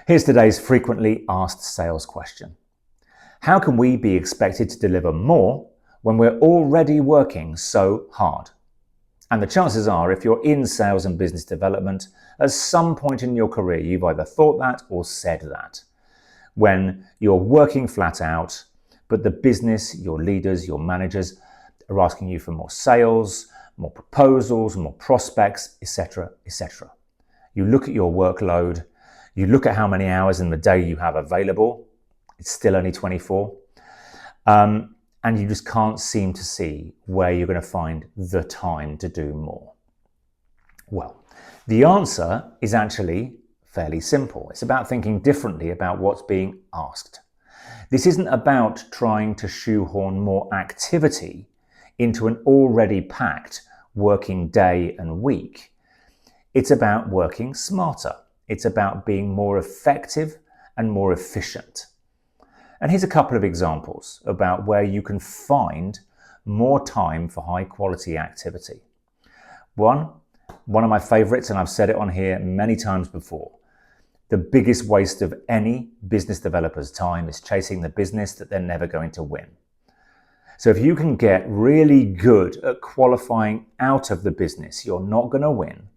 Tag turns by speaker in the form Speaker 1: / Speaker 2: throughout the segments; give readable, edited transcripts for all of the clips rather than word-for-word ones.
Speaker 1: Here's today's frequently asked sales question. How can we be expected to deliver more when we're already working so hard? And the chances are, if you're in sales and business development, at some point in your career, you've either thought that or said that. When you're working flat out, but the business, your leaders, your managers are asking you for more sales, more proposals, more prospects, etc., etc. You look at your workload, you look at how many hours in the day you have available, it's still only 24, and you just can't seem to see where you're going to find the time to do more. Well, the answer is actually fairly simple. It's about thinking differently about what's being asked. This isn't about trying to shoehorn more activity into an already packed working day and week. It's about working smarter. It's about being more effective and more efficient. And here's a couple of examples about where you can find more time for high quality activity. One of my favorites, and I've said it on here many times before, the biggest waste of any business developer's time is chasing the business that they're never going to win. So if you can get really good at qualifying out of the business you're not going to win,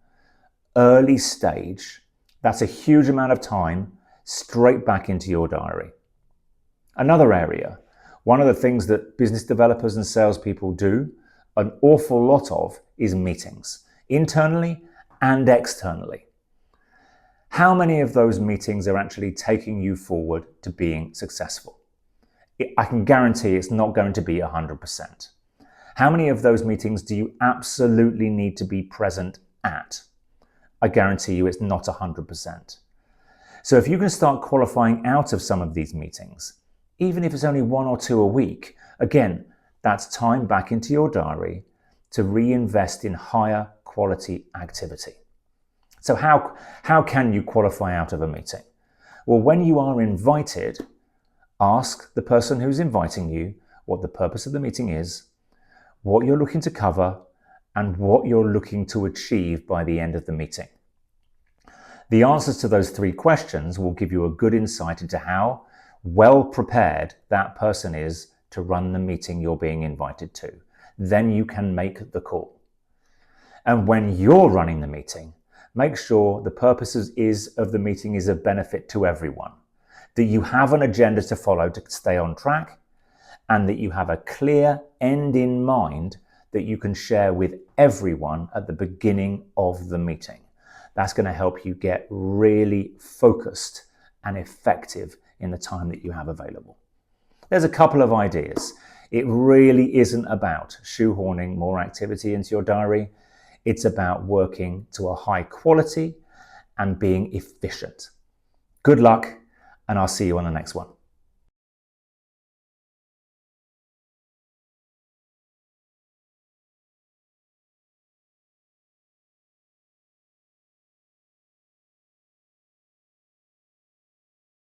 Speaker 1: early stage, that's a huge amount of time straight back into your diary. Another area, one of the things that business developers and salespeople do an awful lot of is meetings, internally and externally. How many of those meetings are actually taking you forward to being successful? I can guarantee it's not going to be 100%. How many of those meetings do you absolutely need to be present at? I guarantee you it's not 100%. So if you can start qualifying out of some of these meetings, even if it's only 1 or 2 a week, again, that's time back into your diary to reinvest in higher quality activity. So how can you qualify out of a meeting? Well, when you are invited, ask the person who's inviting you what the purpose of the meeting is, what you're looking to cover, and what you're looking to achieve by the end of the meeting. The answers to those 3 questions will give you a good insight into how well prepared that person is to run the meeting you're being invited to. Then you can make the call. And when you're running the meeting, make sure the purpose of the meeting is of benefit to everyone, that you have an agenda to follow to stay on track, and that you have a clear end in mind that you can share with everyone at the beginning of the meeting. That's going to help you get really focused and effective in the time that you have available. There's a couple of ideas. It really isn't about shoehorning more activity into your diary. It's about working to a high quality and being efficient. Good luck, and I'll see you on the next one.